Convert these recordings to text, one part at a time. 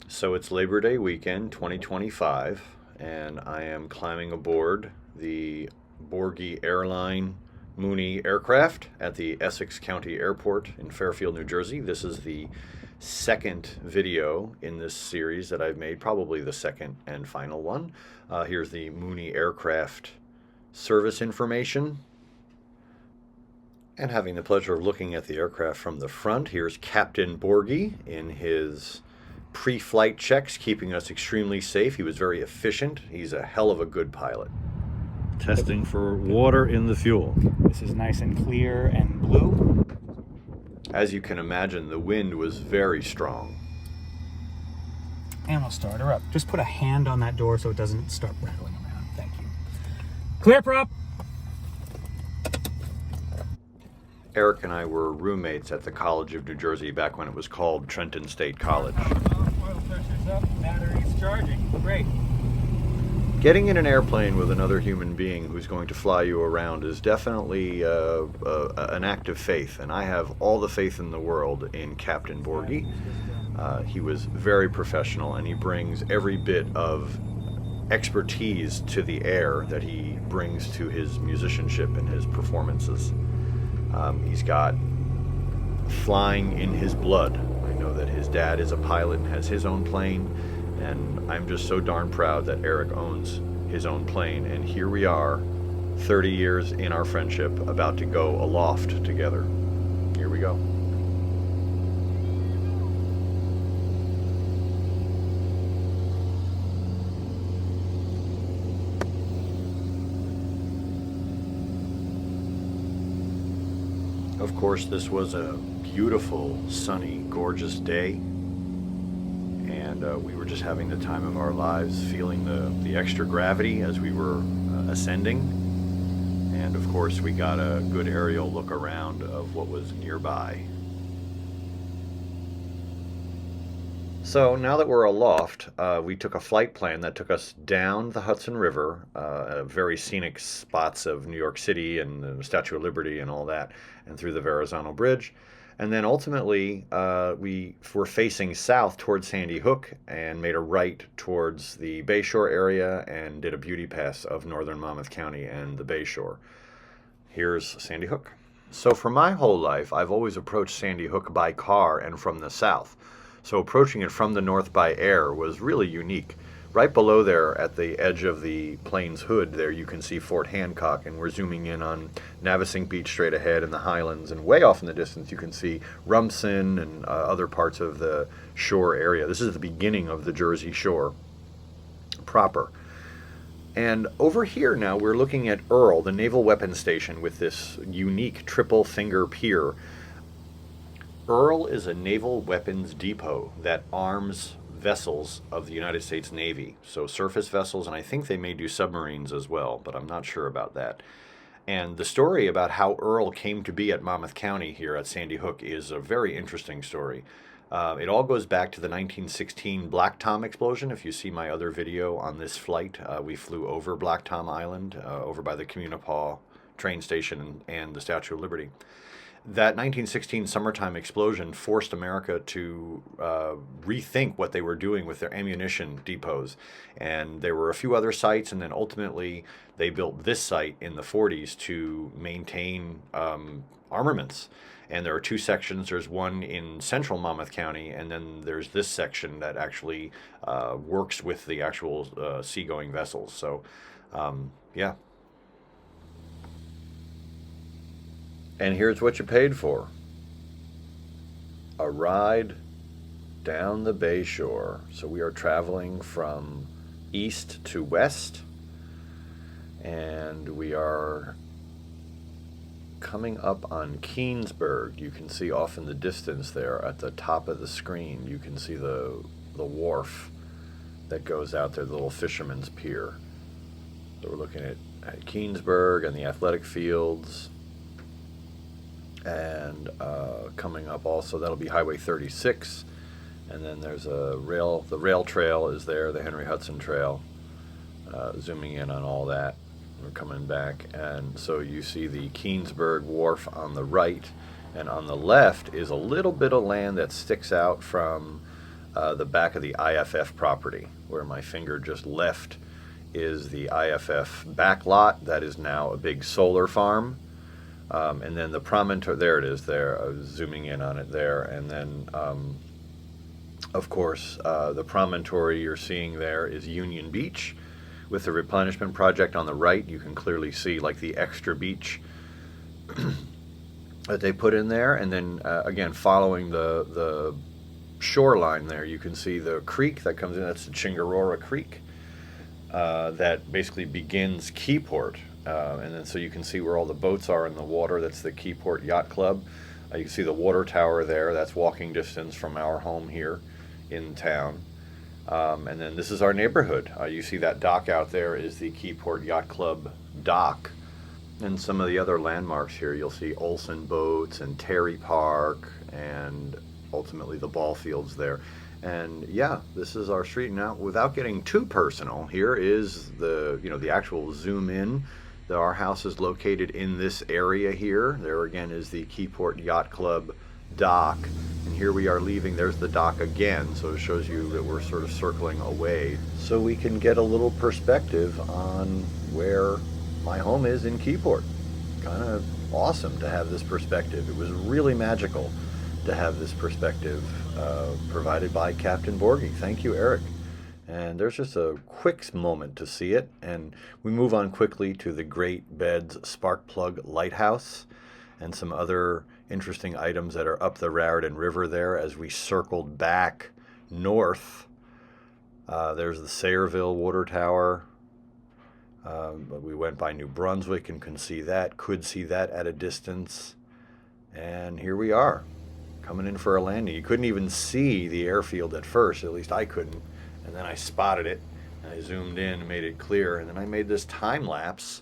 So it's Labor Day weekend 2025, and I am climbing aboard the Borghi Airline Mooney aircraft at the Essex County Airport in Fairfield, New Jersey. This is the second video in this series that I've made, probably the second and final one. Here's the Mooney aircraft service information. And having the pleasure of looking at the aircraft from the front, here's Captain Borghi in his pre-flight checks, keeping us extremely safe. He was very efficient. He's a hell of a good pilot. Testing for water in the fuel. This is nice and clear and blue. As you can imagine, the wind was very strong. And we'll start her up. Just put a hand on that door so it doesn't start rattling around. Thank you. Clear prop. Eric and I were roommates at the College of New Jersey back when it was called Trenton State College. Oil pressure's up, battery's charging. Great. Getting in an airplane with another human being who's going to fly you around is definitely an act of faith, and I have all the faith in the world in Captain Borghi. He was very professional, and he brings every bit of expertise to the air that he brings to his musicianship and his performances. He's got flying in his blood. I know that his dad is a pilot and has his own plane, and I'm just so darn proud that Eric owns his own plane. And here we are, 30 years in our friendship, about to go aloft together. Here we go. Of course, this was a beautiful, sunny, gorgeous day, and we were just having the time of our lives, feeling the extra gravity as we were ascending. And of course, we got a good aerial look around of what was nearby. So now that we're aloft, we took a flight plan that took us down the Hudson River, very scenic spots of New York City and the Statue of Liberty and all that, and through the Verrazano Bridge. And then ultimately, we were facing south towards Sandy Hook and made a right towards the Bayshore area and did a beauty pass of northern Monmouth County and the Bayshore. Here's Sandy Hook. So for my whole life, I've always approached Sandy Hook by car and from the south. So approaching it from the north by air was really unique. Right below there at the edge of the plane's hood there you can see Fort Hancock, and we're zooming in on Navesink Beach straight ahead in the Highlands, and way off in the distance you can see Rumson and other parts of the shore area. This is the beginning of the Jersey Shore proper. And over here now we're looking at Earl, the Naval Weapons Station, with this unique triple finger pier. Earl is a naval weapons depot that arms vessels of the United States Navy, so surface vessels, and I think they may do submarines as well, but I'm not sure about that. And the story about how Earl came to be at Monmouth County here at Sandy Hook is a very interesting story. It all goes back to the 1916 Black Tom explosion. If you see my other video on this flight, we flew over Black Tom Island, over by the Communipaw train station and the Statue of Liberty. That 1916 summertime explosion forced America to rethink what they were doing with their ammunition depots. And there were a few other sites, and then ultimately they built this site in the 40s to maintain armaments. And there are two sections. There's one in central Monmouth County, and then there's this section that actually works with the actual seagoing vessels. So, yeah. And here's what you paid for. A ride down the Bayshore. So we are traveling from east to west, and we are coming up on Keansburg. You can see off in the distance there at the top of the screen, you can see the wharf that goes out there, the little fisherman's pier. So we're looking at Keansburg and the athletic fields. And coming up also, that'll be Highway 36, and then there's the rail trail is there, the Henry Hudson Trail, zooming in on all that. We're coming back, and so you see the Keansburg Wharf on the right, and on the left is a little bit of land that sticks out from the back of the IFF property. Where my finger just left is the IFF back lot that is now a big solar farm. And then the promontory, there it is there, I was zooming in on it there. And then, of course, the promontory you're seeing there is Union Beach. With the replenishment project on the right, you can clearly see like the extra beach that they put in there. And then again, following the shoreline there, you can see the creek that comes in. That's the Chingarora Creek that basically begins Keyport. And then so you can see where all the boats are in the water. That's the Keyport Yacht Club. You can see the water tower there. That's walking distance from our home here in town. And then this is our neighborhood. You see that dock out there is the Keyport Yacht Club dock. And some of the other landmarks here, you'll see Olson Boats and Terry Park and ultimately the ball fields there. And yeah, this is our street. Now, without getting too personal, here is the actual zoom in. Our house is located in this area here. There again is the Keyport Yacht Club dock. And here we are leaving. There's the dock again. So it shows you that we're sort of circling away. So we can get a little perspective on where my home is in Keyport. Kind of awesome to have this perspective. It was really magical to have this perspective provided by Captain Borghi. Thank you, Eric. And there's just a quick moment to see it. And we move on quickly to the Great Beds Spark Plug Lighthouse and some other interesting items that are up the Raritan River there as we circled back north. There's the Sayreville Water Tower. We went by New Brunswick and could see that at a distance. And here we are, coming in for a landing. You couldn't even see the airfield at first, at least I couldn't. And then I spotted it, and I zoomed in and made it clear. And then I made this time lapse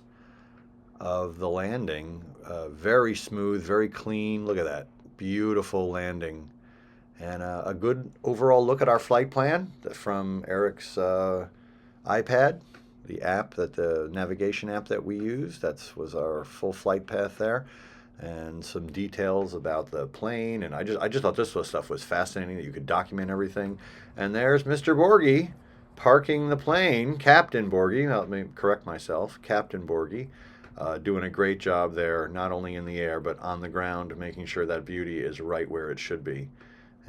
of the landing. Very smooth, very clean. Look at that. Beautiful landing. And a good overall look at our flight plan from Eric's iPad, the navigation app that we used. That was our full flight path there. And some details about the plane. And I just thought this stuff was fascinating, that you could document everything. And there's Mr. Borghi parking the plane, Captain Borghi. Let me correct myself, Captain Borghi, doing a great job there, not only in the air, but on the ground, making sure that beauty is right where it should be.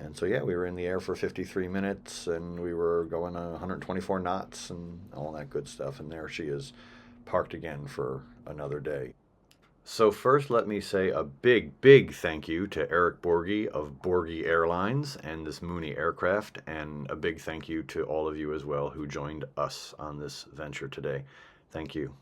And so, yeah, we were in the air for 53 minutes, and we were going 124 knots and all that good stuff. And there she is, parked again for another day. So first, let me say a big, big thank you to Eric Borghi of Borghi Airlines and this Mooney aircraft, and a big thank you to all of you as well who joined us on this venture today. Thank you.